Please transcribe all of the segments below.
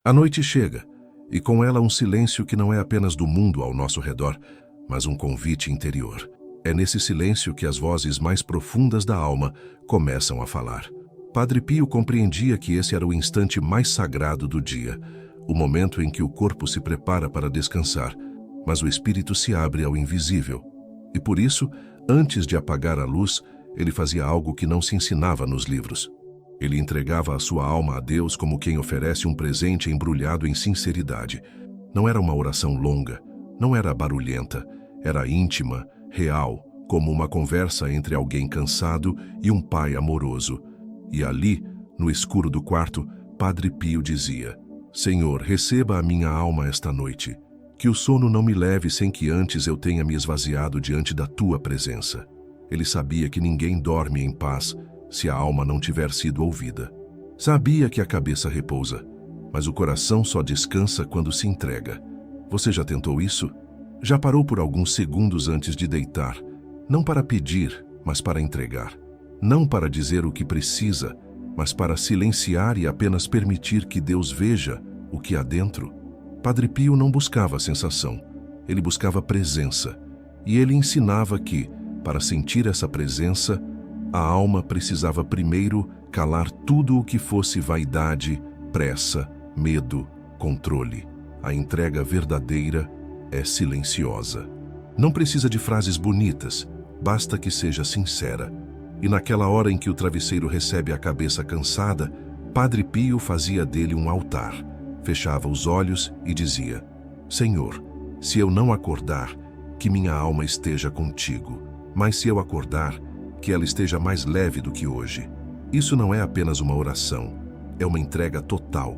A noite chega, e com ela um silêncio que não é apenas do mundo ao nosso redor, mas um convite interior. É nesse silêncio que as vozes mais profundas da alma começam a falar. Padre Pio compreendia que esse era o instante mais sagrado do dia, o momento em que o corpo se prepara para descansar, mas o espírito se abre ao invisível. E por isso, antes de apagar a luz, ele fazia algo que não se ensinava nos livros. Ele entregava a sua alma a Deus como quem oferece um presente embrulhado em sinceridade. Não era uma oração longa, não era barulhenta, era íntima, real, como uma conversa entre alguém cansado e um pai amoroso. E ali, no escuro do quarto, Padre Pio dizia: Senhor, receba a minha alma esta noite. Que o sono não me leve sem que antes eu tenha me esvaziado diante da tua presença. Ele sabia que ninguém dorme em paz se a alma não tiver sido ouvida. Sabia que a cabeça repousa, mas o coração só descansa quando se entrega. Você já tentou isso? Já parou por alguns segundos antes de deitar, não para pedir, mas para entregar? Não para dizer o que precisa, mas para silenciar e apenas permitir que Deus veja o que há dentro? Padre Pio não buscava sensação, ele buscava presença. E ele ensinava que, para sentir essa presença, a alma precisava primeiro calar tudo o que fosse vaidade, pressa, medo, controle. A entrega verdadeira é silenciosa. Não precisa de frases bonitas, basta que seja sincera. E naquela hora em que o travesseiro recebe a cabeça cansada, Padre Pio fazia dele um altar, fechava os olhos e dizia: Senhor, se eu não acordar, que minha alma esteja contigo, mas se eu acordar, que ela esteja mais leve do que hoje. Isso não é apenas uma oração, é uma entrega total,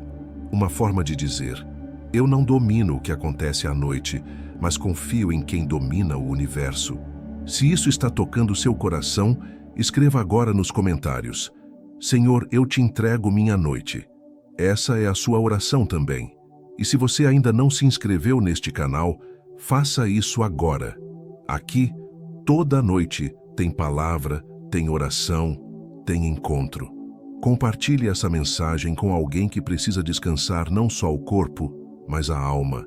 uma forma de dizer: eu não domino o que acontece à noite, mas confio em quem domina o universo. Se isso está tocando seu coração, escreva agora nos comentários: Senhor, eu te entrego minha noite. Essa é a sua oração também. E se você ainda não se inscreveu neste canal, faça isso agora. Aqui, toda noite, tem palavra, tem oração, tem encontro. Compartilhe essa mensagem com alguém que precisa descansar não só o corpo, mas a alma.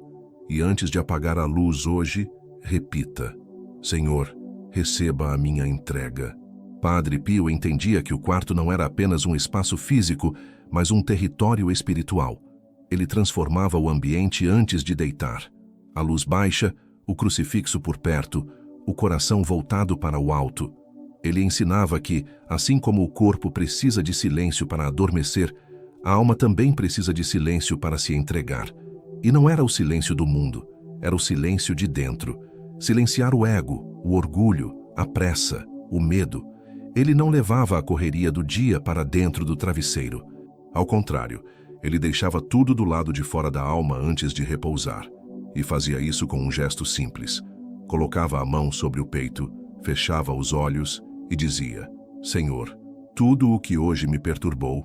E antes de apagar a luz hoje, repita: Senhor, receba a minha entrega. Padre Pio entendia que o quarto não era apenas um espaço físico, mas um território espiritual. Ele transformava o ambiente antes de deitar. A luz baixa, o crucifixo por perto, o coração voltado para o alto. Ele ensinava que, assim como o corpo precisa de silêncio para adormecer, a alma também precisa de silêncio para se entregar. E não era o silêncio do mundo, era o silêncio de dentro. Silenciar o ego, o orgulho, a pressa, o medo. Ele não levava a correria do dia para dentro do travesseiro. Ao contrário, ele deixava tudo do lado de fora da alma antes de repousar. E fazia isso com um gesto simples. Colocava a mão sobre o peito, fechava os olhos e dizia: Senhor, tudo o que hoje me perturbou,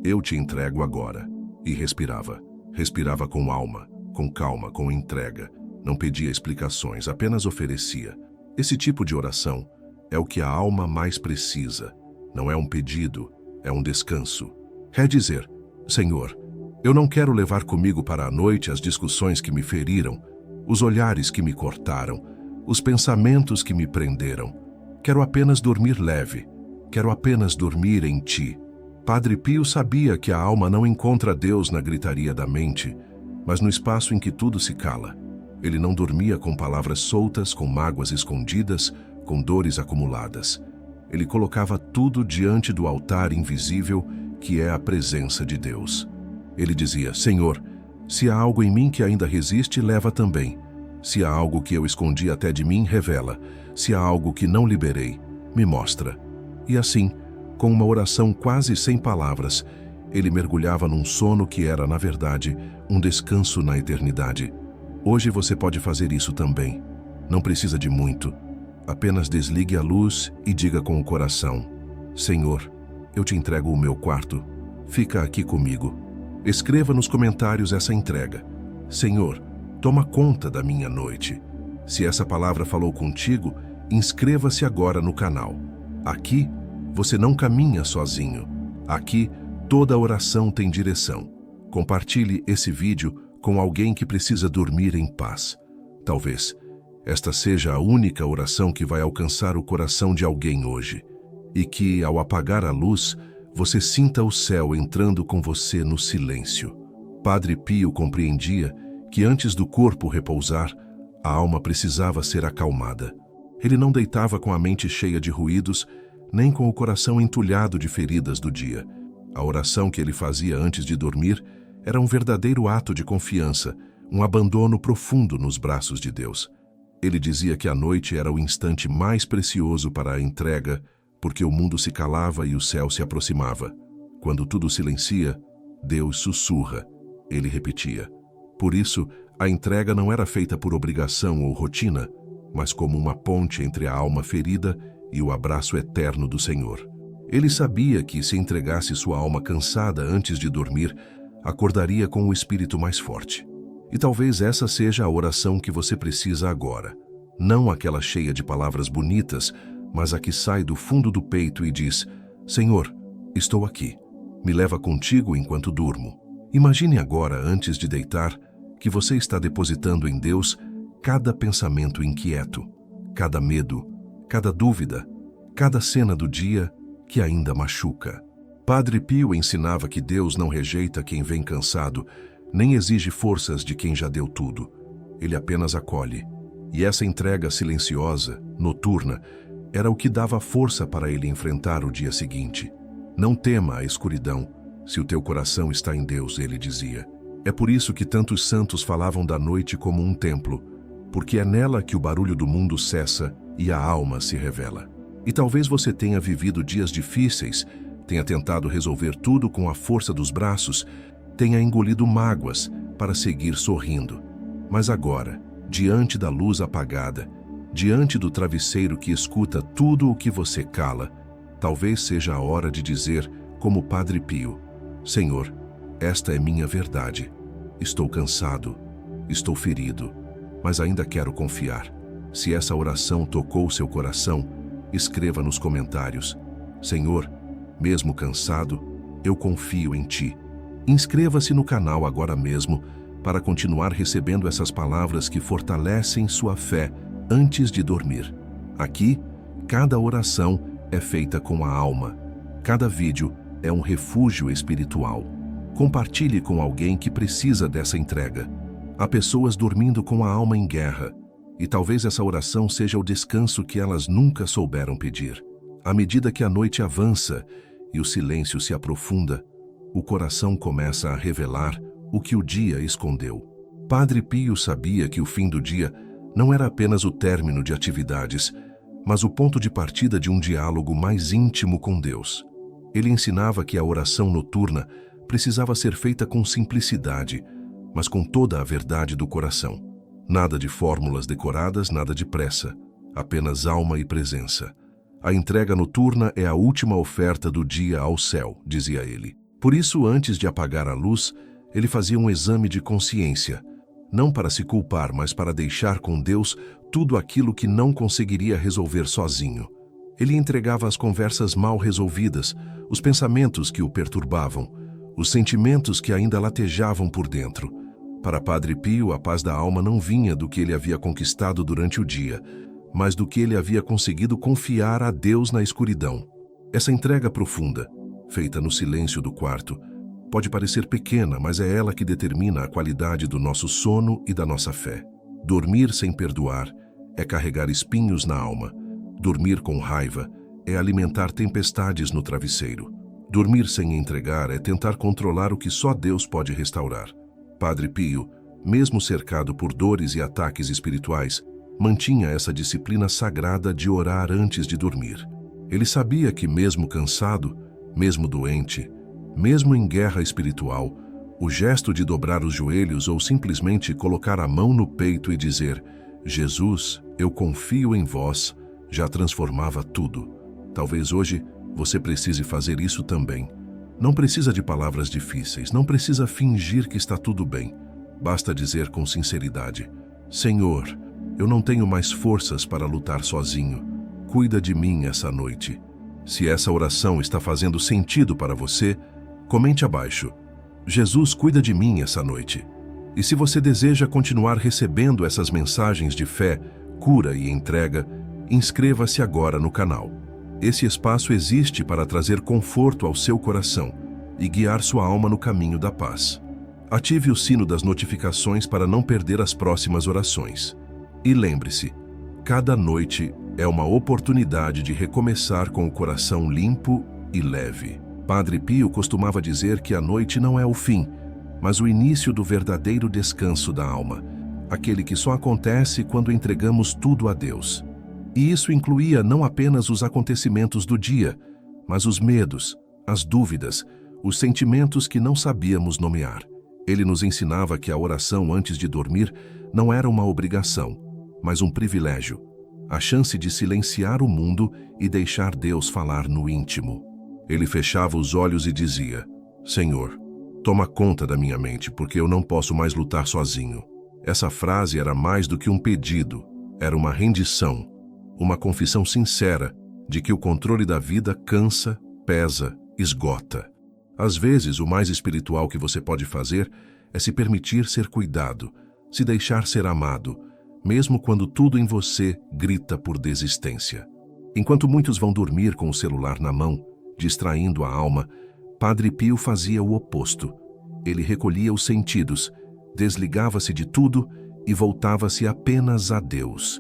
eu te entrego agora. E respirava. Respirava com alma, com calma, com entrega. Não pedia explicações, apenas oferecia. Esse tipo de oração é o que a alma mais precisa. Não é um pedido, é um descanso. É dizer: Senhor, eu não quero levar comigo para a noite as discussões que me feriram, os olhares que me cortaram, os pensamentos que me prenderam. Quero apenas dormir leve. Quero apenas dormir em Ti. Padre Pio sabia que a alma não encontra Deus na gritaria da mente, mas no espaço em que tudo se cala. Ele não dormia com palavras soltas, com mágoas escondidas, com dores acumuladas. Ele colocava tudo diante do altar invisível, que é a presença de Deus. Ele dizia: Senhor, se há algo em mim que ainda resiste, leva também. Se há algo que eu escondi até de mim, revela. Se há algo que não liberei, me mostra. E assim, com uma oração quase sem palavras, ele mergulhava num sono que era, na verdade, um descanso na eternidade. Hoje você pode fazer isso também. Não precisa de muito. Apenas desligue a luz e diga com o coração: Senhor, eu te entrego o meu quarto. Fica aqui comigo. Escreva nos comentários essa entrega: Senhor, toma conta da minha noite. Se essa palavra falou contigo, inscreva-se agora no canal. Aqui, você não caminha sozinho. Aqui, toda oração tem direção. Compartilhe esse vídeo com alguém que precisa dormir em paz. Talvez esta seja a única oração que vai alcançar o coração de alguém hoje. E que, ao apagar a luz, você sinta o céu entrando com você no silêncio. Padre Pio compreendia que antes do corpo repousar, a alma precisava ser acalmada. Ele não deitava com a mente cheia de ruídos, nem com o coração entulhado de feridas do dia. A oração que ele fazia antes de dormir era um verdadeiro ato de confiança, um abandono profundo nos braços de Deus. Ele dizia que a noite era o instante mais precioso para a entrega, porque o mundo se calava e o céu se aproximava. Quando tudo silencia, Deus sussurra, ele repetia. Por isso, a entrega não era feita por obrigação ou rotina, mas como uma ponte entre a alma ferida e o abraço eterno do Senhor. Ele sabia que, se entregasse sua alma cansada antes de dormir, acordaria com o espírito mais forte. E talvez essa seja a oração que você precisa agora. Não aquela cheia de palavras bonitas, mas a que sai do fundo do peito e diz: Senhor, estou aqui. Me leva contigo enquanto durmo. Imagine agora, antes de deitar, que você está depositando em Deus cada pensamento inquieto, cada medo, cada dúvida, cada cena do dia que ainda machuca. Padre Pio ensinava que Deus não rejeita quem vem cansado, nem exige forças de quem já deu tudo. Ele apenas acolhe. E essa entrega silenciosa, noturna, era o que dava força para ele enfrentar o dia seguinte. Não tema a escuridão, se o teu coração está em Deus, ele dizia. É por isso que tantos santos falavam da noite como um templo, porque é nela que o barulho do mundo cessa e a alma se revela. E talvez você tenha vivido dias difíceis, tenha tentado resolver tudo com a força dos braços, tenha engolido mágoas para seguir sorrindo. Mas agora, diante da luz apagada, diante do travesseiro que escuta tudo o que você cala, talvez seja a hora de dizer, como Padre Pio: Senhor, esta é minha verdade. Estou cansado, estou ferido, mas ainda quero confiar. Se essa oração tocou seu coração, escreva nos comentários: Senhor, mesmo cansado, eu confio em Ti. Inscreva-se no canal agora mesmo para continuar recebendo essas palavras que fortalecem sua fé antes de dormir. Aqui, cada oração é feita com a alma. Cada vídeo é um refúgio espiritual. Compartilhe com alguém que precisa dessa entrega. Há pessoas dormindo com a alma em guerra, e talvez essa oração seja o descanso que elas nunca souberam pedir. À medida que a noite avança e o silêncio se aprofunda, o coração começa a revelar o que o dia escondeu. Padre Pio sabia que o fim do dia não era apenas o término de atividades, mas o ponto de partida de um diálogo mais íntimo com Deus. Ele ensinava que a oração noturna precisava ser feita com simplicidade, mas com toda a verdade do coração. Nada de fórmulas decoradas, nada de pressa, apenas alma e presença. A entrega noturna é a última oferta do dia ao céu, dizia ele. Por isso, antes de apagar a luz, ele fazia um exame de consciência, não para se culpar, mas para deixar com Deus tudo aquilo que não conseguiria resolver sozinho. Ele entregava as conversas mal resolvidas, os pensamentos que o perturbavam, os sentimentos que ainda latejavam por dentro. Para Padre Pio, a paz da alma não vinha do que ele havia conquistado durante o dia, mas do que ele havia conseguido confiar a Deus na escuridão. Essa entrega profunda, feita no silêncio do quarto, pode parecer pequena, mas é ela que determina a qualidade do nosso sono e da nossa fé. Dormir sem perdoar é carregar espinhos na alma. Dormir com raiva é alimentar tempestades no travesseiro. Dormir sem entregar é tentar controlar o que só Deus pode restaurar. Padre Pio, mesmo cercado por dores e ataques espirituais, mantinha essa disciplina sagrada de orar antes de dormir. Ele sabia que, mesmo cansado, mesmo doente, mesmo em guerra espiritual, o gesto de dobrar os joelhos ou simplesmente colocar a mão no peito e dizer: Jesus, eu confio em vós, já transformava tudo. Talvez hoje você precise fazer isso também. Não precisa de palavras difíceis, não precisa fingir que está tudo bem. Basta dizer com sinceridade: Senhor, eu não tenho mais forças para lutar sozinho. Cuida de mim essa noite. Se essa oração está fazendo sentido para você, comente abaixo. Jesus cuida de mim essa noite. E se você deseja continuar recebendo essas mensagens de fé, cura e entrega, inscreva-se agora no canal. Esse espaço existe para trazer conforto ao seu coração e guiar sua alma no caminho da paz. Ative o sino das notificações para não perder as próximas orações. E lembre-se, cada noite é uma oportunidade de recomeçar com o coração limpo e leve. Padre Pio costumava dizer que a noite não é o fim, mas o início do verdadeiro descanso da alma, aquele que só acontece quando entregamos tudo a Deus. E isso incluía não apenas os acontecimentos do dia, mas os medos, as dúvidas, os sentimentos que não sabíamos nomear. Ele nos ensinava que a oração antes de dormir não era uma obrigação, mas um privilégio, a chance de silenciar o mundo e deixar Deus falar no íntimo. Ele fechava os olhos e dizia: Senhor, toma conta da minha mente, porque eu não posso mais lutar sozinho. Essa frase era mais do que um pedido, era uma rendição, uma confissão sincera de que o controle da vida cansa, pesa, esgota. Às vezes, o mais espiritual que você pode fazer é se permitir ser cuidado, se deixar ser amado, mesmo quando tudo em você grita por desistência. Enquanto muitos vão dormir com o celular na mão, distraindo a alma, Padre Pio fazia o oposto. Ele recolhia os sentidos, desligava-se de tudo e voltava-se apenas a Deus.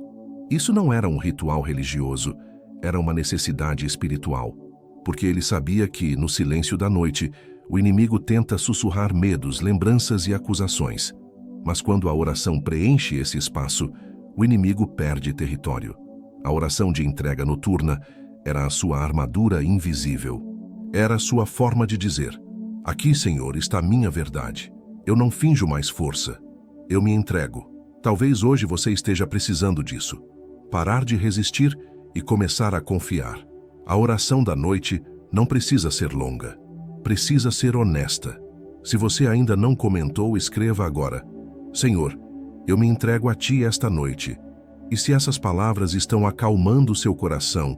Isso não era um ritual religioso, era uma necessidade espiritual, porque ele sabia que, no silêncio da noite, o inimigo tenta sussurrar medos, lembranças e acusações. Mas quando a oração preenche esse espaço, o inimigo perde território. A oração de entrega noturna era a sua armadura invisível. Era a sua forma de dizer: aqui, Senhor, está a minha verdade. Eu não finjo mais força. Eu me entrego. Talvez hoje você esteja precisando disso. Parar de resistir e começar a confiar. A oração da noite não precisa ser longa. Precisa ser honesta. Se você ainda não comentou, escreva agora: Senhor, eu me entrego a Ti esta noite. E se essas palavras estão acalmando seu coração,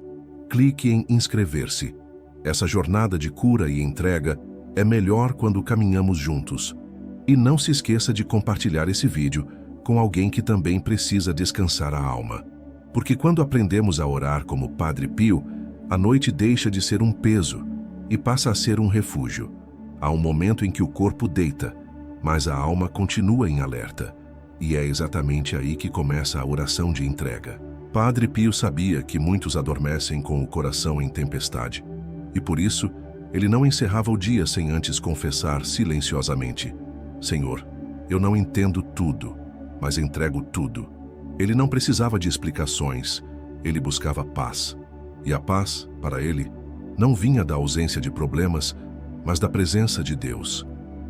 clique em inscrever-se. Essa jornada de cura e entrega é melhor quando caminhamos juntos. E não se esqueça de compartilhar esse vídeo com alguém que também precisa descansar a alma. Porque quando aprendemos a orar como Padre Pio, a noite deixa de ser um peso e passa a ser um refúgio. Há um momento em que o corpo deita, mas a alma continua em alerta. E é exatamente aí que começa a oração de entrega. Padre Pio sabia que muitos adormecem com o coração em tempestade. E por isso, ele não encerrava o dia sem antes confessar silenciosamente: Senhor, eu não entendo tudo, mas entrego tudo. Ele não precisava de explicações, ele buscava paz. E a paz, para ele, não vinha da ausência de problemas, mas da presença de Deus.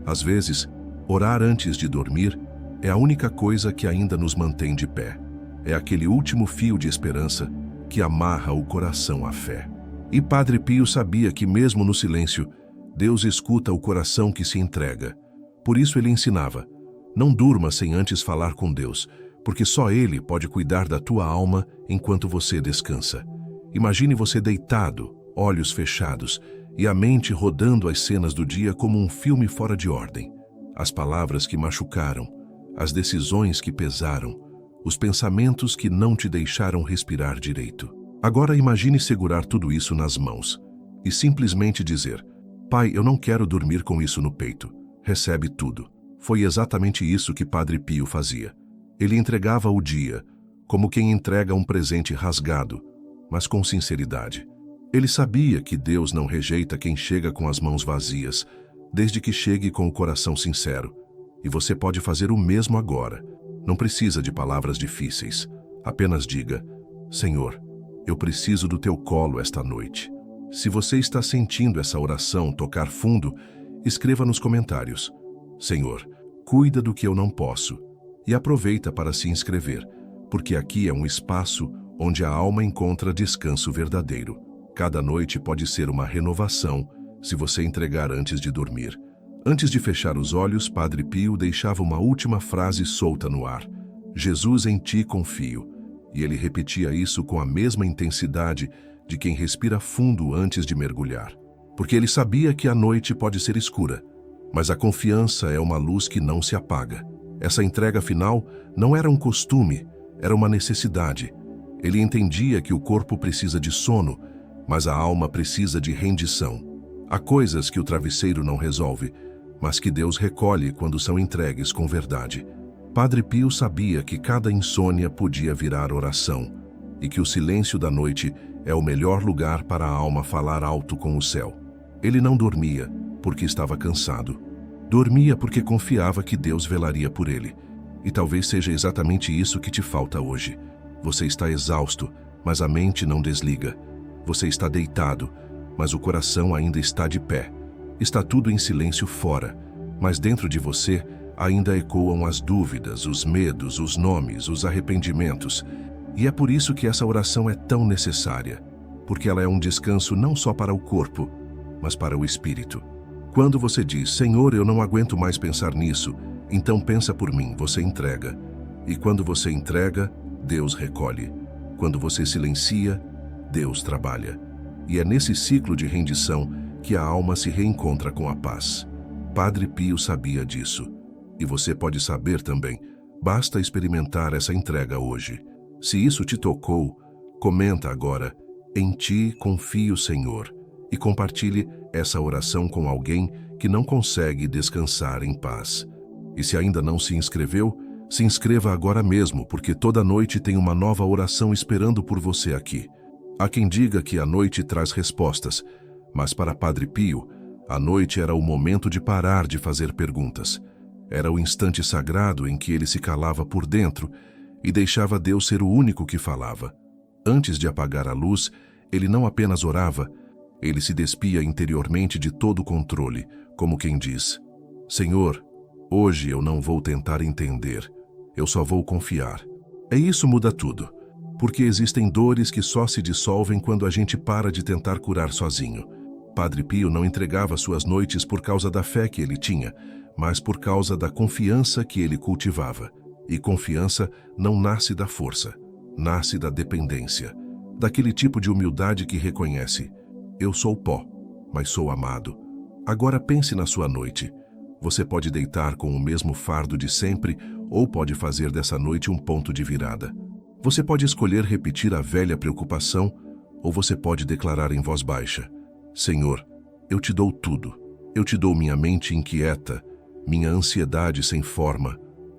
Às vezes, orar antes de dormir é a única coisa que ainda nos mantém de pé. É aquele último fio de esperança que amarra o coração à fé. E Padre Pio sabia que mesmo no silêncio, Deus escuta o coração que se entrega. Por isso ele ensinava: não durma sem antes falar com Deus, porque só Ele pode cuidar da tua alma enquanto você descansa. Imagine você deitado, olhos fechados, e a mente rodando as cenas do dia como um filme fora de ordem. As palavras que machucaram, as decisões que pesaram, os pensamentos que não te deixaram respirar direito. Agora imagine segurar tudo isso nas mãos e simplesmente dizer: Pai, eu não quero dormir com isso no peito. Recebe tudo. Foi exatamente isso que Padre Pio fazia. Ele entregava o dia, como quem entrega um presente rasgado, mas com sinceridade. Ele sabia que Deus não rejeita quem chega com as mãos vazias, desde que chegue com o coração sincero. E você pode fazer o mesmo agora. Não precisa de palavras difíceis. Apenas diga: Senhor, eu preciso do teu colo esta noite. Se você está sentindo essa oração tocar fundo, escreva nos comentários: Senhor, cuida do que eu não posso. E aproveita para se inscrever, porque aqui é um espaço onde a alma encontra descanso verdadeiro. Cada noite pode ser uma renovação se você entregar antes de dormir. Antes de fechar os olhos, Padre Pio deixava uma última frase solta no ar: Jesus, em ti confio. E ele repetia isso com a mesma intensidade de quem respira fundo antes de mergulhar. Porque ele sabia que a noite pode ser escura, Mas a confiança é uma luz que não se apaga. Essa entrega final não era um costume, era uma necessidade. Ele entendia que o corpo precisa de sono, mas a alma precisa de rendição. Há coisas que o travesseiro não resolve, mas que Deus recolhe quando são entregues com verdade. Padre Pio sabia que cada insônia podia virar oração e que o silêncio da noite é o melhor lugar para a alma falar alto com o céu. Ele não dormia porque estava cansado. Dormia porque confiava que Deus velaria por ele. E talvez seja exatamente isso que te falta hoje. Você está exausto, mas a mente não desliga. Você está deitado, mas o coração ainda está de pé. Está tudo em silêncio fora, mas dentro de você ainda ecoam as dúvidas, os medos, os nomes, os arrependimentos. E é por isso que essa oração é tão necessária, porque ela é um descanso não só para o corpo, mas para o espírito. Quando você diz, Senhor, eu não aguento mais pensar nisso, então pensa por mim, você entrega. E quando você entrega, Deus recolhe. Quando você silencia, Deus trabalha. E é nesse ciclo de rendição que a alma se reencontra com a paz. Padre Pio sabia disso. E você pode saber também. Basta experimentar essa entrega hoje. Se isso te tocou, comenta agora, em ti confio, Senhor, e compartilhe essa oração com alguém que não consegue descansar em paz. E se ainda não se inscreveu, se inscreva agora mesmo, porque toda noite tem uma nova oração esperando por você aqui. Há quem diga que a noite traz respostas, mas para Padre Pio, a noite era o momento de parar de fazer perguntas. Era o instante sagrado em que ele se calava por dentro e deixava Deus ser o único que falava. Antes de apagar a luz, ele não apenas orava, ele se despia interiormente de todo o controle, como quem diz, Senhor, hoje eu não vou tentar entender, eu só vou confiar. E isso muda tudo, porque existem dores que só se dissolvem quando a gente para de tentar curar sozinho. Padre Pio não entregava suas noites por causa da fé que ele tinha, mas por causa da confiança que ele cultivava. E confiança não nasce da força, nasce da dependência, daquele tipo de humildade que reconhece, eu sou pó, mas sou amado. Agora pense na sua noite. Você pode deitar com o mesmo fardo de sempre ou pode fazer dessa noite um ponto de virada. Você pode escolher repetir a velha preocupação ou você pode declarar em voz baixa, Senhor, eu te dou tudo. Eu te dou minha mente inquieta, minha ansiedade sem forma,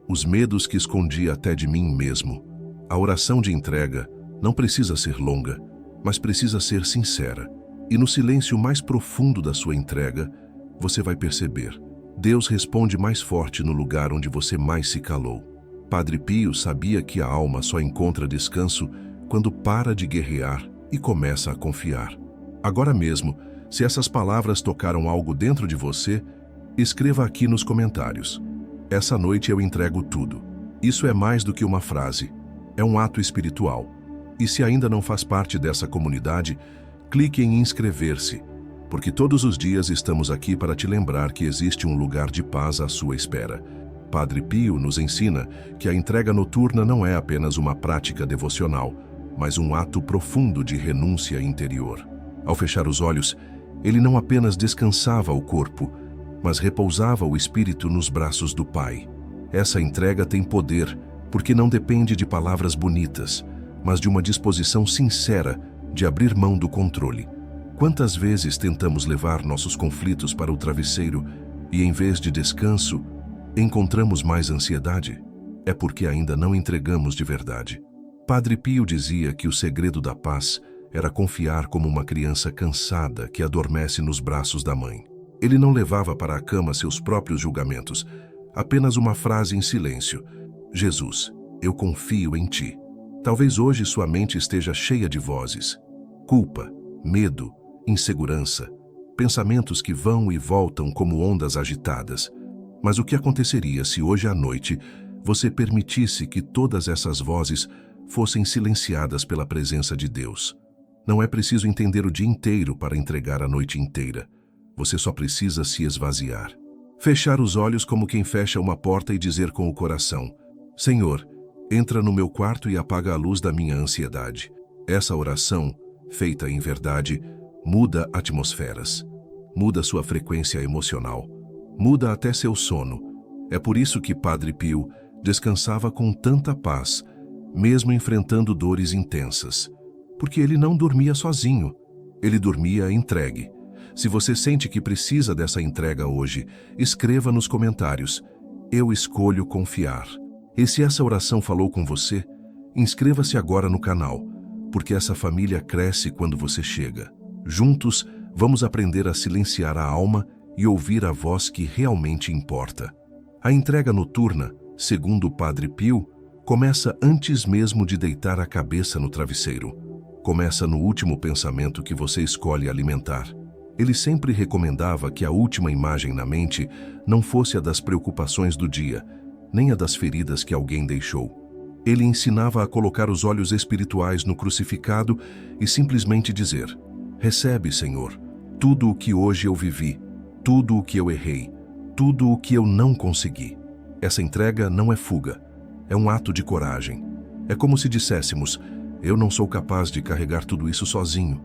os medos que escondi até de mim mesmo. A oração de entrega não precisa ser longa, mas precisa ser sincera. E no silêncio mais profundo da sua entrega, você vai perceber. Deus responde mais forte no lugar onde você mais se calou. Padre Pio sabia que a alma só encontra descanso quando para de guerrear e começa a confiar. Agora mesmo, se essas palavras tocaram algo dentro de você, escreva aqui nos comentários. Essa noite eu entrego tudo. Isso é mais do que uma frase. É um ato espiritual. E se ainda não faz parte dessa comunidade, clique em inscrever-se, porque todos os dias estamos aqui para te lembrar que existe um lugar de paz à sua espera. Padre Pio nos ensina que a entrega noturna não é apenas uma prática devocional, mas um ato profundo de renúncia interior. Ao fechar os olhos, ele não apenas descansava o corpo, mas repousava o espírito nos braços do Pai. Essa entrega tem poder, porque não depende de palavras bonitas, mas de uma disposição sincera de abrir mão do controle. Quantas vezes tentamos levar nossos conflitos para o travesseiro e, em vez de descanso, encontramos mais ansiedade? É porque ainda não entregamos de verdade. Padre Pio dizia que o segredo da paz era confiar como uma criança cansada que adormece nos braços da mãe. Ele não levava para a cama seus próprios julgamentos, apenas uma frase em silêncio. Jesus, eu confio em ti. Talvez hoje sua mente esteja cheia de vozes. Culpa, medo, insegurança, pensamentos que vão e voltam como ondas agitadas. Mas o que aconteceria se hoje à noite você permitisse que todas essas vozes fossem silenciadas pela presença de Deus? Não é preciso entender o dia inteiro para entregar a noite inteira. Você só precisa se esvaziar. Fechar os olhos como quem fecha uma porta e dizer com o coração, Senhor, entra no meu quarto e apaga a luz da minha ansiedade. Essa oração, feita em verdade, muda atmosferas, muda sua frequência emocional. muda até seu sono. É por isso que Padre Pio descansava com tanta paz, mesmo enfrentando dores intensas. Porque ele não dormia sozinho, ele dormia entregue. Se você sente que precisa dessa entrega hoje, escreva nos comentários: eu escolho confiar. E se essa oração falou com você, inscreva-se agora no canal, porque essa família cresce quando você chega. Juntos, vamos aprender a silenciar a alma e ouvir a voz que realmente importa. A entrega noturna, segundo o Padre Pio, começa antes mesmo de deitar a cabeça no travesseiro. Começa no último pensamento que você escolhe alimentar. Ele sempre recomendava que a última imagem na mente não fosse a das preocupações do dia, nem a das feridas que alguém deixou. Ele ensinava a colocar os olhos espirituais no crucificado e simplesmente dizer: recebe, Senhor, tudo o que hoje eu vivi, tudo o que eu errei, tudo o que eu não consegui. Essa entrega não é fuga, é um ato de coragem. É como se disséssemos: eu não sou capaz de carregar tudo isso sozinho,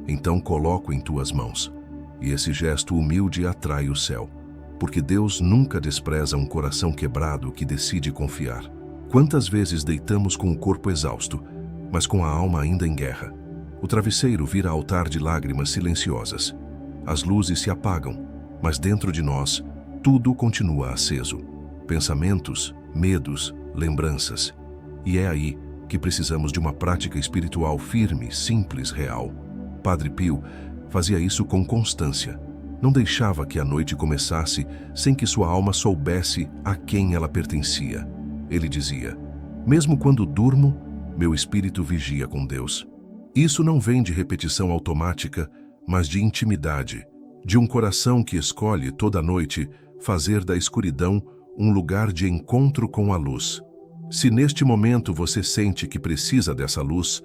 então coloco em tuas mãos. E esse gesto humilde atrai o céu, porque Deus nunca despreza um coração quebrado que decide confiar. Quantas vezes deitamos com o corpo exausto, mas com a alma ainda em guerra? O travesseiro vira altar de lágrimas silenciosas. As luzes se apagam, mas dentro de nós, tudo continua aceso. Pensamentos, medos, lembranças. E é aí que precisamos de uma prática espiritual firme, simples, real. Padre Pio fazia isso com constância. Não deixava que a noite começasse sem que sua alma soubesse a quem ela pertencia. Ele dizia: mesmo quando durmo, meu espírito vigia com Deus. Isso não vem de repetição automática, mas de intimidade, de um coração que escolhe toda noite fazer da escuridão um lugar de encontro com a luz. Se neste momento você sente que precisa dessa luz,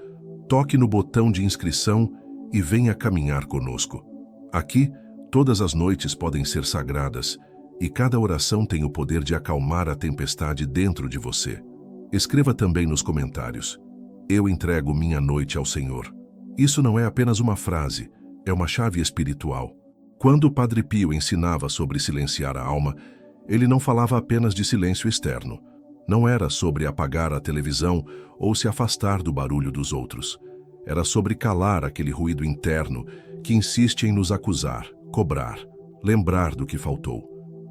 toque no botão de inscrição e venha caminhar conosco. Aqui, todas as noites podem ser sagradas e cada oração tem o poder de acalmar a tempestade dentro de você. Escreva também nos comentários: eu entrego minha noite ao Senhor. Isso não é apenas uma frase, é uma chave espiritual. Quando o Padre Pio ensinava sobre silenciar a alma, ele não falava apenas de silêncio externo. Não era sobre apagar a televisão ou se afastar do barulho dos outros. Era sobre calar aquele ruído interno que insiste em nos acusar, cobrar, lembrar do que faltou.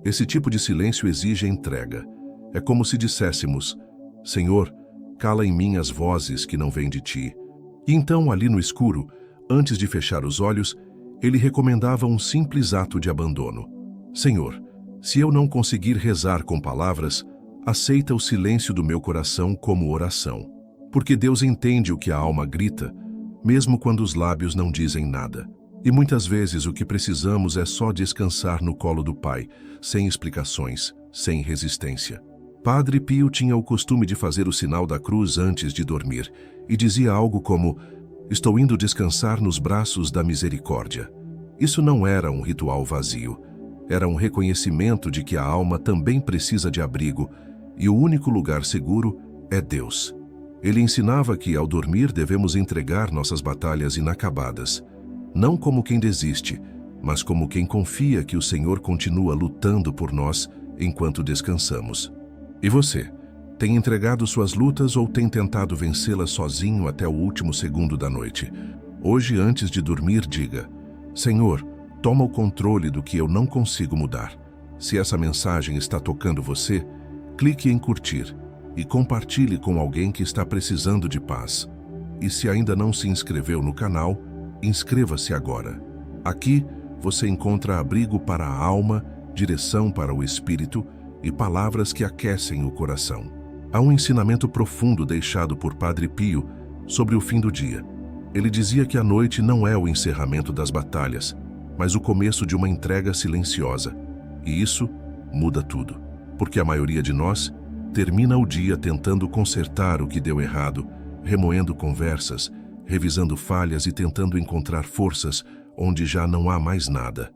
Esse tipo de silêncio exige entrega. É como se disséssemos: Senhor, cala em mim as vozes que não vêm de ti. E então, ali no escuro, antes de fechar os olhos, ele recomendava um simples ato de abandono. Senhor, se eu não conseguir rezar com palavras, aceita o silêncio do meu coração como oração. Porque Deus entende o que a alma grita, mesmo quando os lábios não dizem nada. E muitas vezes o que precisamos é só descansar no colo do Pai, sem explicações, sem resistência. Padre Pio tinha o costume de fazer o sinal da cruz antes de dormir e dizia algo como: estou indo descansar nos braços da misericórdia. Isso não era um ritual vazio. Era um reconhecimento de que a alma também precisa de abrigo e o único lugar seguro é Deus. Ele ensinava que, ao dormir, devemos entregar nossas batalhas inacabadas, não como quem desiste, mas como quem confia que o Senhor continua lutando por nós enquanto descansamos. E você, tem entregado suas lutas ou tem tentado vencê-las sozinho até o último segundo da noite? Hoje, antes de dormir, diga: Senhor, toma o controle do que eu não consigo mudar. Se essa mensagem está tocando você, clique em curtir e compartilhe com alguém que está precisando de paz. E se ainda não se inscreveu no canal, inscreva-se agora. Aqui você encontra abrigo para a alma, direção para o espírito e palavras que aquecem o coração. Há um ensinamento profundo deixado por Padre Pio sobre o fim do dia. Ele dizia que a noite não é o encerramento das batalhas, mas o começo de uma entrega silenciosa. E isso muda tudo, porque a maioria de nós termina o dia tentando consertar o que deu errado, remoendo conversas, revisando falhas e tentando encontrar forças onde já não há mais nada.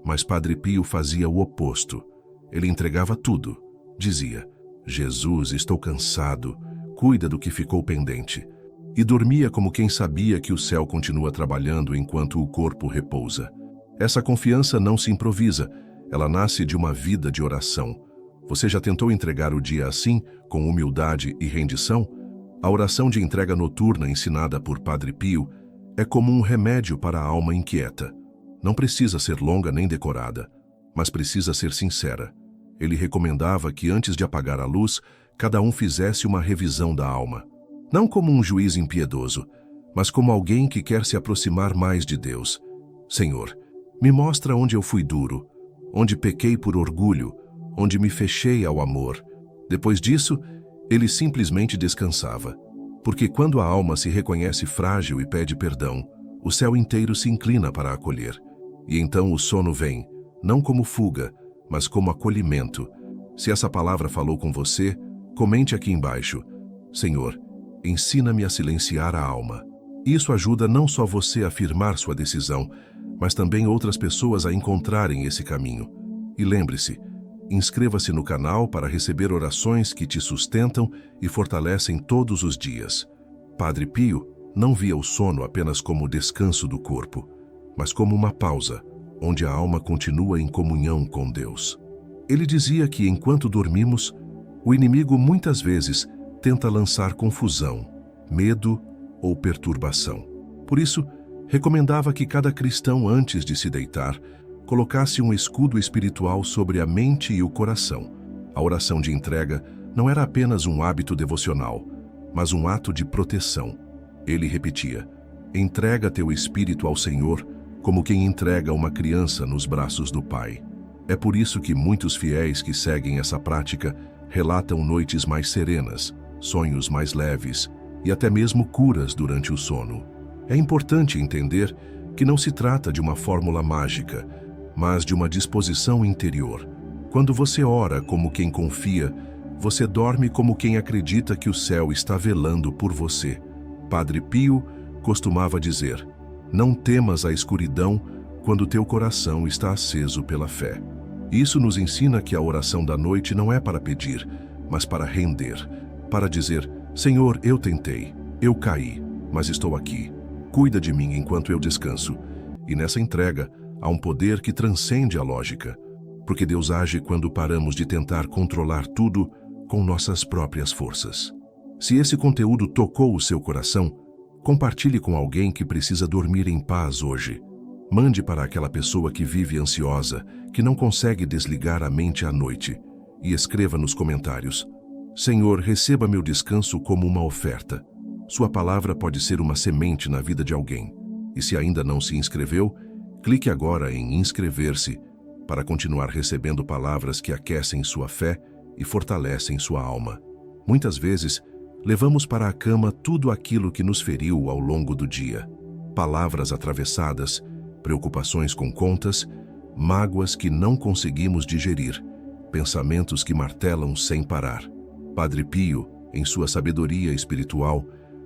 Mas Padre Pio fazia o oposto. Ele entregava tudo. Dizia: Jesus, estou cansado, cuida do que ficou pendente. E dormia como quem sabia que o céu continua trabalhando enquanto o corpo repousa. Essa confiança não se improvisa, Ela nasce de uma vida de oração. Você já tentou entregar o dia assim, com humildade e rendição? A oração de entrega noturna ensinada por Padre Pio é como um remédio para a alma inquieta. Não precisa ser longa nem decorada, mas precisa ser sincera. Ele recomendava que antes de apagar a luz, cada um fizesse uma revisão da alma. Não como um juiz impiedoso, mas como alguém que quer se aproximar mais de Deus. Senhor, me mostra onde eu fui duro, onde pequei por orgulho, onde me fechei ao amor. Depois disso, ele simplesmente descansava. Porque quando a alma se reconhece frágil e pede perdão, o céu inteiro se inclina para acolher. E então o sono vem, não como fuga, mas como acolhimento. Se essa palavra falou com você, comente aqui embaixo: Senhor, ensina-me a silenciar a alma. Isso ajuda não só você a afirmar sua decisão, mas também outras pessoas a encontrarem esse caminho. E lembre-se, inscreva-se no canal para receber orações que te sustentam e fortalecem todos os dias. Padre Pio não via o sono apenas como descanso do corpo, mas como uma pausa, onde a alma continua em comunhão com Deus. Ele dizia que enquanto dormimos, o inimigo muitas vezes tenta lançar confusão, medo ou perturbação. Por isso, recomendava que cada cristão, antes de se deitar, colocasse um escudo espiritual sobre a mente e o coração. A oração de entrega não era apenas um hábito devocional, mas um ato de proteção. Ele repetia: entrega teu espírito ao Senhor, como quem entrega uma criança nos braços do Pai. É por isso que muitos fiéis que seguem essa prática relatam noites mais serenas, sonhos mais leves e até mesmo curas durante o sono. É importante entender que não se trata de uma fórmula mágica, mas de uma disposição interior. Quando você ora como quem confia, você dorme como quem acredita que o céu está velando por você. Padre Pio costumava dizer: não temas a escuridão quando teu coração está aceso pela fé. Isso nos ensina que a oração da noite não é para pedir, mas para render, para dizer: Senhor, eu tentei, eu caí, mas estou aqui. Cuida de mim enquanto eu descanso. E nessa entrega, há um poder que transcende a lógica, porque Deus age quando paramos de tentar controlar tudo com nossas próprias forças. Se esse conteúdo tocou o seu coração, compartilhe com alguém que precisa dormir em paz hoje. Mande para aquela pessoa que vive ansiosa, que não consegue desligar a mente à noite, e escreva nos comentários: Senhor, receba meu descanso como uma oferta. Sua palavra pode ser uma semente na vida de alguém. E se ainda não se inscreveu, clique agora em inscrever-se para continuar recebendo palavras que aquecem sua fé e fortalecem sua alma. Muitas vezes, levamos para a cama tudo aquilo que nos feriu ao longo do dia. Palavras atravessadas, preocupações com contas, mágoas que não conseguimos digerir, pensamentos que martelam sem parar. Padre Pio, em sua sabedoria espiritual,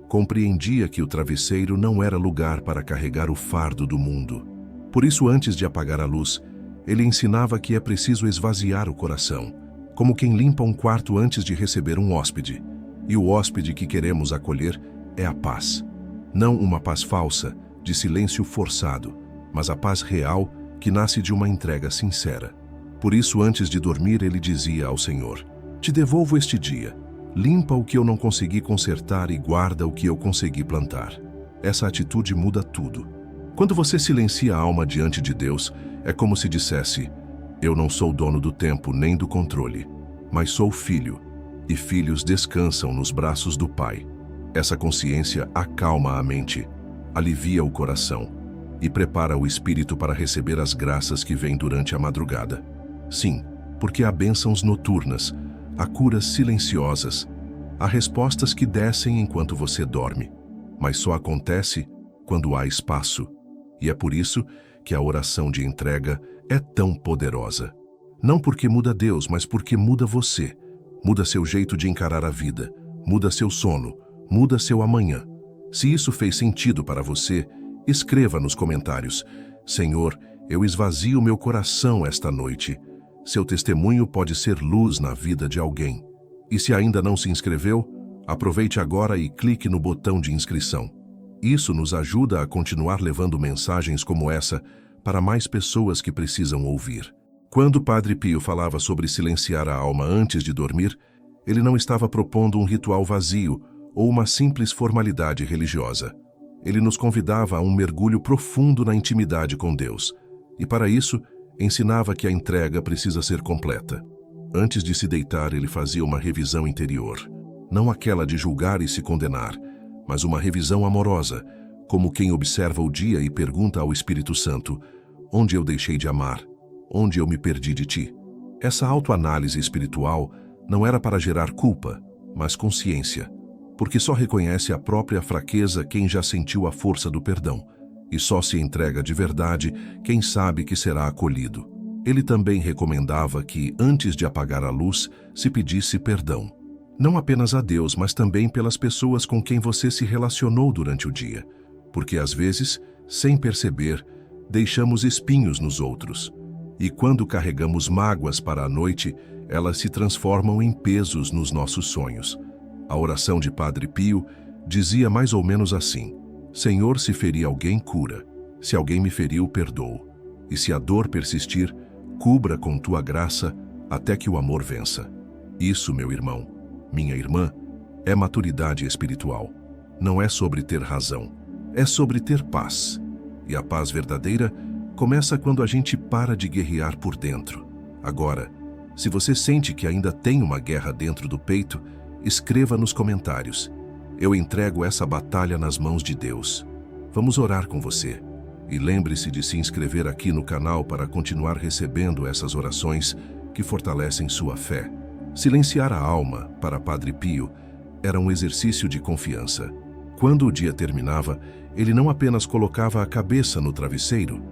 compreendia que o travesseiro não era lugar para carregar o fardo do mundo. Por isso, antes de apagar a luz, ele ensinava que é preciso esvaziar o coração, como quem limpa um quarto antes de receber um hóspede. E o hóspede que queremos acolher é a paz. Não uma paz falsa, de silêncio forçado, mas a paz real que nasce de uma entrega sincera. Por isso, antes de dormir, ele dizia ao Senhor: te devolvo este dia. Limpa o que eu não consegui consertar e guarda o que eu consegui plantar. Essa atitude muda tudo. Quando você silencia a alma diante de Deus, é como se dissesse: eu não sou dono do tempo nem do controle, mas sou filho, e filhos descansam nos braços do Pai. Essa consciência acalma a mente, alivia o coração e prepara o espírito para receber as graças que vêm durante a madrugada. Sim, porque há bênçãos noturnas, há curas silenciosas, há respostas que descem enquanto você dorme, mas só acontece quando há espaço. E é por isso que a oração de entrega é tão poderosa. Não porque muda Deus, mas porque muda você. Muda seu jeito de encarar a vida, muda seu sono, muda seu amanhã. Se isso fez sentido para você, escreva nos comentários: Senhor, eu esvazio meu coração esta noite. Seu testemunho pode ser luz na vida de alguém. E se ainda não se inscreveu, aproveite agora e clique no botão de inscrição. Isso nos ajuda a continuar levando mensagens como essa para mais pessoas que precisam ouvir. Quando Padre Pio falava sobre silenciar a alma antes de dormir, ele não estava propondo um ritual vazio ou uma simples formalidade religiosa. Ele nos convidava a um mergulho profundo na intimidade com Deus, e para isso, ensinava que a entrega precisa ser completa. Antes de se deitar, ele fazia uma revisão interior, não aquela de julgar e se condenar, mas uma revisão amorosa, como quem observa o dia e pergunta ao Espírito Santo: onde eu deixei de amar? Onde eu me perdi de ti? Essa autoanálise espiritual não era para gerar culpa, mas consciência, porque só reconhece a própria fraqueza quem já sentiu a força do perdão, e só se entrega de verdade quem sabe que será acolhido. Ele também recomendava que, antes de apagar a luz, se pedisse perdão. Não apenas a Deus, mas também pelas pessoas com quem você se relacionou durante o dia, porque às vezes, sem perceber, deixamos espinhos nos outros. E quando carregamos mágoas para a noite, elas se transformam em pesos nos nossos sonhos. A oração de Padre Pio dizia mais ou menos assim: Senhor, se ferir alguém, cura. Se alguém me feriu, perdoo. E se a dor persistir, cubra com tua graça até que o amor vença. Isso, meu irmão, minha irmã, é maturidade espiritual. Não é sobre ter razão, é sobre ter paz. E a paz verdadeira começa quando a gente para de guerrear por dentro. Agora, se você sente que ainda tem uma guerra dentro do peito, escreva nos comentários: eu entrego essa batalha nas mãos de Deus. Vamos orar com você. E lembre-se de se inscrever aqui no canal para continuar recebendo essas orações que fortalecem sua fé. Silenciar a alma, para Padre Pio, era um exercício de confiança. Quando o dia terminava, ele não apenas colocava a cabeça no travesseiro,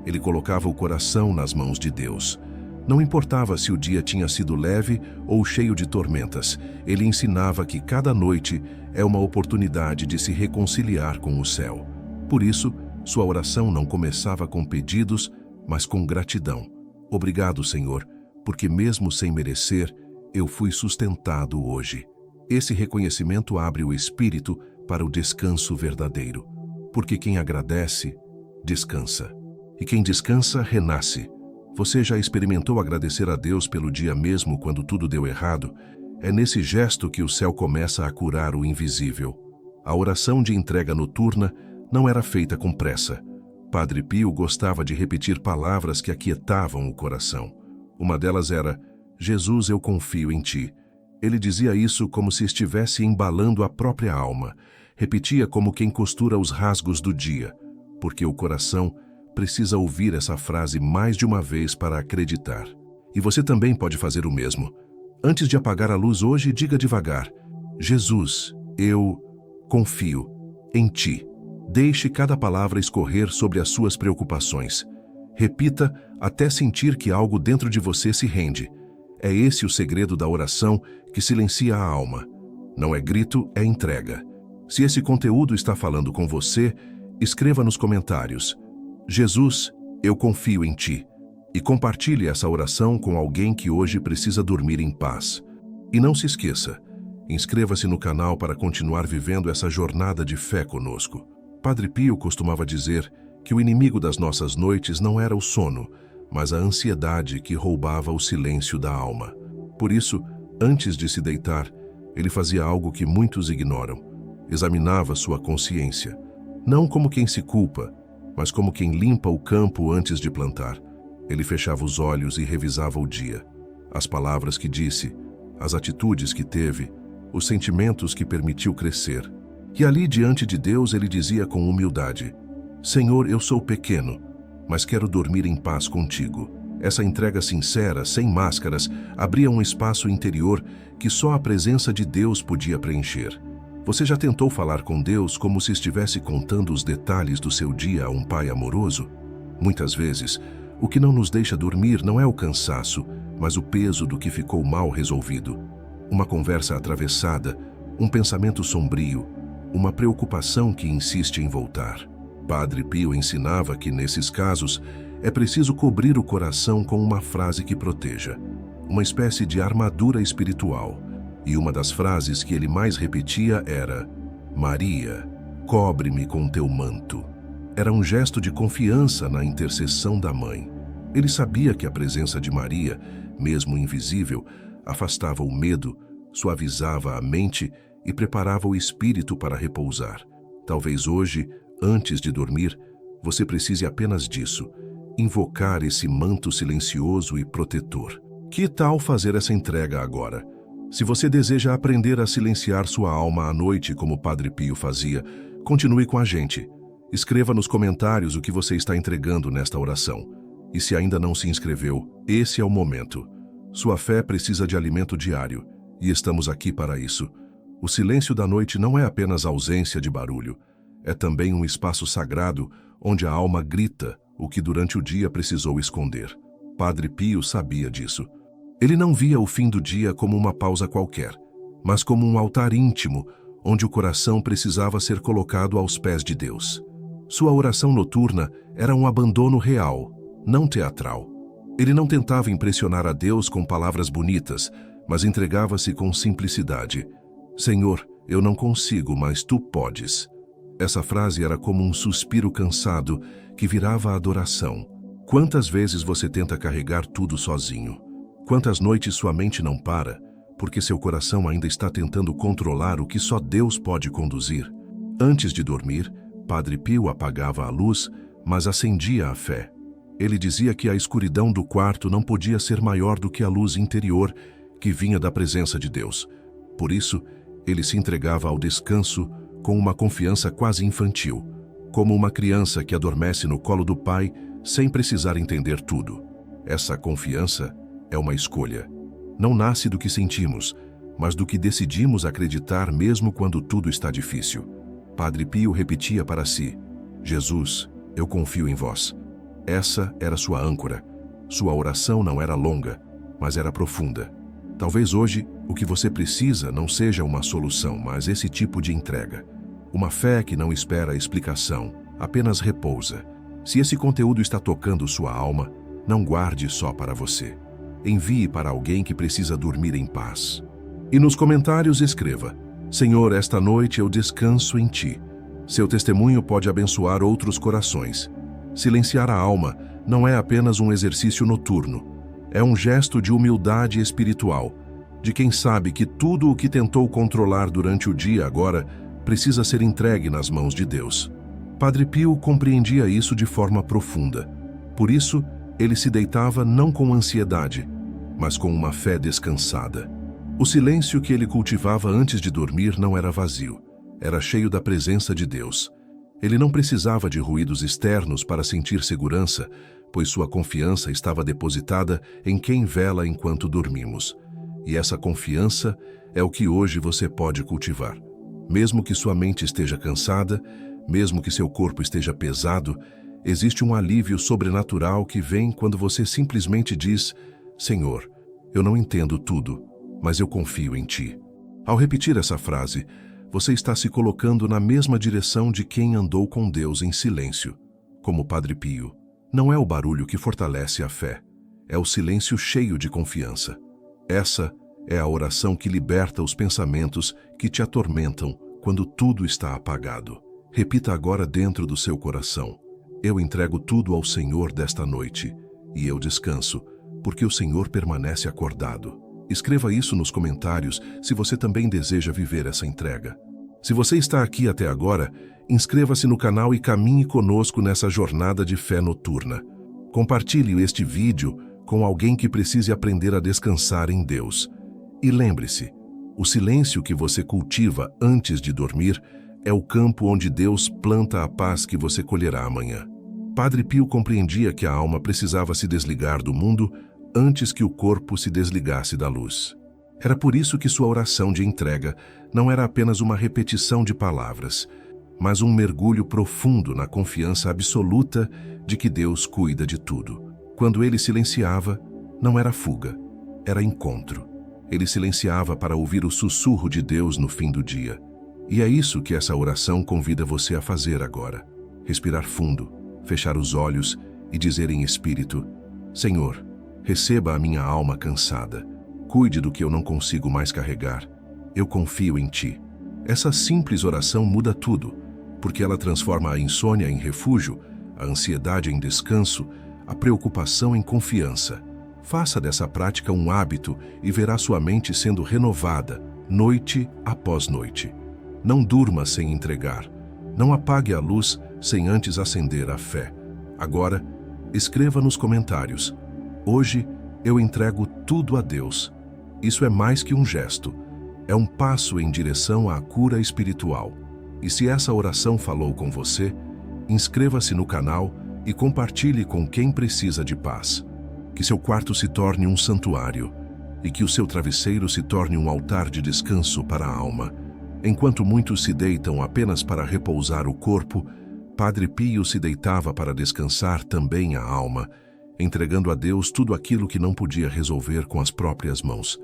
ele colocava o coração nas mãos de Deus. Não importava se o dia tinha sido leve ou cheio de tormentas, ele ensinava que cada noite é uma oportunidade de se reconciliar com o céu. Por isso, sua oração não começava com pedidos, mas com gratidão. Obrigado, Senhor, porque mesmo sem merecer, eu fui sustentado hoje. Esse reconhecimento abre o espírito para o descanso verdadeiro, porque quem agradece, descansa. E quem descansa, renasce. Você já experimentou agradecer a Deus pelo dia mesmo quando tudo deu errado? É nesse gesto que o céu começa a curar o invisível. A oração de entrega noturna não era feita com pressa. Padre Pio gostava de repetir palavras que aquietavam o coração. Uma delas era: Jesus, eu confio em ti. Ele dizia isso como se estivesse embalando a própria alma. Repetia como quem costura os rasgos do dia, porque o coração precisa ouvir essa frase mais de uma vez para acreditar. E você também pode fazer o mesmo. Antes de apagar a luz hoje, diga devagar: Jesus, eu confio em ti. Deixe cada palavra escorrer sobre as suas preocupações. Repita até sentir que algo dentro de você se rende. É esse o segredo da oração que silencia a alma. Não é grito, é entrega. Se esse conteúdo está falando com você, escreva nos comentários: Jesus, eu confio em ti. E compartilhe essa oração com alguém que hoje precisa dormir em paz. E não se esqueça, inscreva-se no canal para continuar vivendo essa jornada de fé conosco. Padre Pio costumava dizer que o inimigo das nossas noites não era o sono, mas a ansiedade que roubava o silêncio da alma. Por isso, antes de se deitar, ele fazia algo que muitos ignoram. Examinava sua consciência, não como quem se culpa, mas como quem limpa o campo antes de plantar. Ele fechava os olhos e revisava o dia. As palavras que disse, as atitudes que teve, os sentimentos que permitiu crescer. E ali diante de Deus ele dizia com humildade: Senhor, eu sou pequeno, mas quero dormir em paz contigo. Essa entrega sincera, sem máscaras, abria um espaço interior que só a presença de Deus podia preencher. Você já tentou falar com Deus como se estivesse contando os detalhes do seu dia a um pai amoroso? Muitas vezes, o que não nos deixa dormir não é o cansaço, mas o peso do que ficou mal resolvido. Uma conversa atravessada, um pensamento sombrio, uma preocupação que insiste em voltar. Padre Pio ensinava que, nesses casos, é preciso cobrir o coração com uma frase que proteja, uma espécie de armadura espiritual. E uma das frases que ele mais repetia era: Maria, cobre-me com teu manto. Era um gesto de confiança na intercessão da mãe. Ele sabia que a presença de Maria, mesmo invisível, afastava o medo, suavizava a mente e preparava o espírito para repousar. Talvez hoje, antes de dormir, você precise apenas disso, invocar esse manto silencioso e protetor. Que tal fazer essa entrega agora? Se você deseja aprender a silenciar sua alma à noite como o Padre Pio fazia, continue com a gente. Escreva nos comentários o que você está entregando nesta oração. E se ainda não se inscreveu, esse é o momento. Sua fé precisa de alimento diário, e estamos aqui para isso. O silêncio da noite não é apenas ausência de barulho, é também um espaço sagrado onde a alma grita o que durante o dia precisou esconder. Padre Pio sabia disso. Ele não via o fim do dia como uma pausa qualquer, mas como um altar íntimo, onde o coração precisava ser colocado aos pés de Deus. Sua oração noturna era um abandono real, não teatral. Ele não tentava impressionar a Deus com palavras bonitas, mas entregava-se com simplicidade. Senhor, eu não consigo, mas Tu podes. Essa frase era como um suspiro cansado que virava adoração. Quantas vezes você tenta carregar tudo sozinho? Quantas noites sua mente não para, porque seu coração ainda está tentando controlar o que só Deus pode conduzir? Antes de dormir, Padre Pio apagava a luz, mas acendia a fé. Ele dizia que a escuridão do quarto não podia ser maior do que a luz interior que vinha da presença de Deus. Por isso, ele se entregava ao descanso com uma confiança quase infantil, como uma criança que adormece no colo do pai sem precisar entender tudo. Essa confiança é uma escolha. Não nasce do que sentimos, mas do que decidimos acreditar mesmo quando tudo está difícil. Padre Pio repetia para si: Jesus, eu confio em vós. Essa era sua âncora. Sua oração não era longa, mas era profunda. Talvez hoje o que você precisa não seja uma solução, mas esse tipo de entrega. Uma fé que não espera explicação, apenas repousa. Se esse conteúdo está tocando sua alma, não guarde só para você. Envie para alguém que precisa dormir em paz. E nos comentários escreva: Senhor, esta noite eu descanso em Ti. Seu testemunho pode abençoar outros corações. Silenciar a alma não é apenas um exercício noturno. É um gesto de humildade espiritual, de quem sabe que tudo o que tentou controlar durante o dia agora precisa ser entregue nas mãos de Deus. Padre Pio compreendia isso de forma profunda. Por isso, ele se deitava não com ansiedade, mas com uma fé descansada. O silêncio que ele cultivava antes de dormir não era vazio, era cheio da presença de Deus. Ele não precisava de ruídos externos para sentir segurança, pois sua confiança estava depositada em quem vela enquanto dormimos. E essa confiança é o que hoje você pode cultivar. Mesmo que sua mente esteja cansada, mesmo que seu corpo esteja pesado, existe um alívio sobrenatural que vem quando você simplesmente diz: Senhor, eu não entendo tudo, mas eu confio em Ti. Ao repetir essa frase, você está se colocando na mesma direção de quem andou com Deus em silêncio. Como Padre Pio, não é o barulho que fortalece a fé, é o silêncio cheio de confiança. Essa é a oração que liberta os pensamentos que te atormentam quando tudo está apagado. Repita agora dentro do seu coração: eu entrego tudo ao Senhor desta noite, e eu descanso, porque o Senhor permanece acordado. Escreva isso nos comentários se você também deseja viver essa entrega. Se você está aqui até agora, inscreva-se no canal e caminhe conosco nessa jornada de fé noturna. Compartilhe este vídeo com alguém que precise aprender a descansar em Deus. E lembre-se, o silêncio que você cultiva antes de dormir é o campo onde Deus planta a paz que você colherá amanhã. Padre Pio compreendia que a alma precisava se desligar do mundo antes que o corpo se desligasse da luz. Era por isso que sua oração de entrega não era apenas uma repetição de palavras, mas um mergulho profundo na confiança absoluta de que Deus cuida de tudo. Quando ele silenciava, não era fuga, era encontro. Ele silenciava para ouvir o sussurro de Deus no fim do dia. E é isso que essa oração convida você a fazer agora. Respirar fundo, fechar os olhos e dizer em espírito: Senhor, receba a minha alma cansada. Cuide do que eu não consigo mais carregar. Eu confio em Ti. Essa simples oração muda tudo, porque ela transforma a insônia em refúgio, a ansiedade em descanso, a preocupação em confiança. Faça dessa prática um hábito e verá sua mente sendo renovada, noite após noite. Não durma sem entregar. Não apague a luz sem antes acender a fé. Agora, escreva nos comentários: hoje eu entrego tudo a Deus. Isso é mais que um gesto. É um passo em direção à cura espiritual. E se essa oração falou com você, inscreva-se no canal e compartilhe com quem precisa de paz. Que seu quarto se torne um santuário e que o seu travesseiro se torne um altar de descanso para a alma. Enquanto muitos se deitam apenas para repousar o corpo, Padre Pio se deitava para descansar também a alma, entregando a Deus tudo aquilo que não podia resolver com as próprias mãos.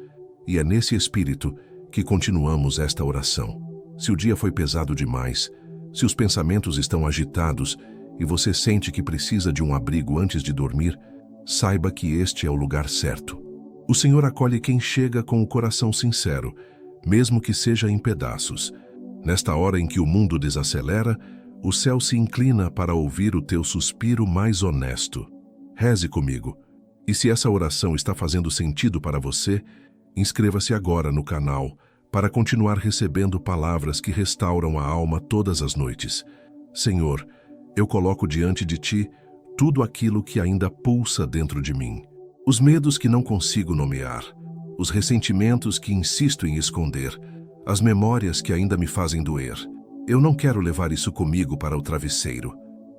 E é nesse espírito que continuamos esta oração. Se o dia foi pesado demais, se os pensamentos estão agitados e você sente que precisa de um abrigo antes de dormir, saiba que este é o lugar certo. O Senhor acolhe quem chega com o coração sincero, mesmo que seja em pedaços. Nesta hora em que o mundo desacelera, o céu se inclina para ouvir o teu suspiro mais honesto. Reze comigo. E se essa oração está fazendo sentido para você, inscreva-se agora no canal para continuar recebendo palavras que restauram a alma todas as noites. Senhor, eu coloco diante de Ti tudo aquilo que ainda pulsa dentro de mim. Os medos que não consigo nomear, os ressentimentos que insisto em esconder, as memórias que ainda me fazem doer. Eu não quero levar isso comigo para o travesseiro.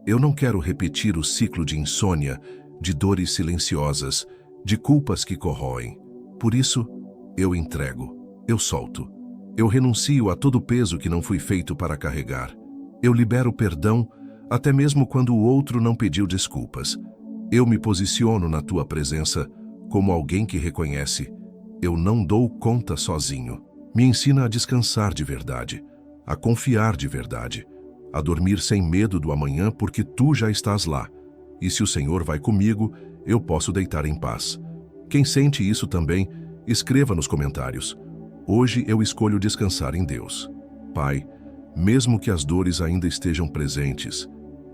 Eu não quero repetir o ciclo de insônia, de dores silenciosas, de culpas que corroem. Por isso, eu entrego, eu solto. Eu renuncio a todo peso que não fui feito para carregar. Eu libero perdão, até mesmo quando o outro não pediu desculpas. Eu me posiciono na tua presença como alguém que reconhece: eu não dou conta sozinho. Me ensina a descansar de verdade, a confiar de verdade, a dormir sem medo do amanhã porque tu já estás lá. E se o Senhor vai comigo, eu posso deitar em paz. Quem sente isso também, escreva nos comentários: hoje eu escolho descansar em Deus. Pai, mesmo que as dores ainda estejam presentes,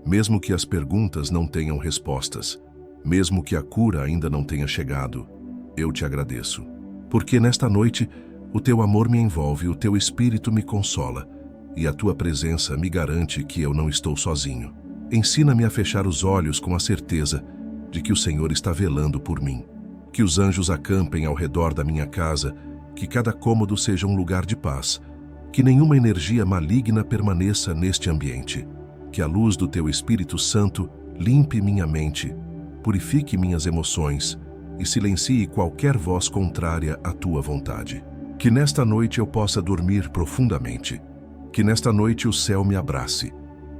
mesmo que as perguntas não tenham respostas, mesmo que a cura ainda não tenha chegado, eu te agradeço. Porque nesta noite, o teu amor me envolve, o teu espírito me consola, e a tua presença me garante que eu não estou sozinho. Ensina-me a fechar os olhos com a certeza de que o Senhor está velando por mim. Que os anjos acampem ao redor da minha casa, que cada cômodo seja um lugar de paz, que nenhuma energia maligna permaneça neste ambiente. Que a luz do teu Espírito Santo limpe minha mente, purifique minhas emoções e silencie qualquer voz contrária à tua vontade. Que nesta noite eu possa dormir profundamente. Que nesta noite o céu me abrace.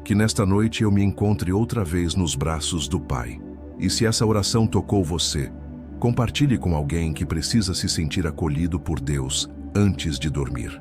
Que nesta noite eu me encontre outra vez nos braços do Pai. E se essa oração tocou você, compartilhe com alguém que precisa se sentir acolhido por Deus antes de dormir.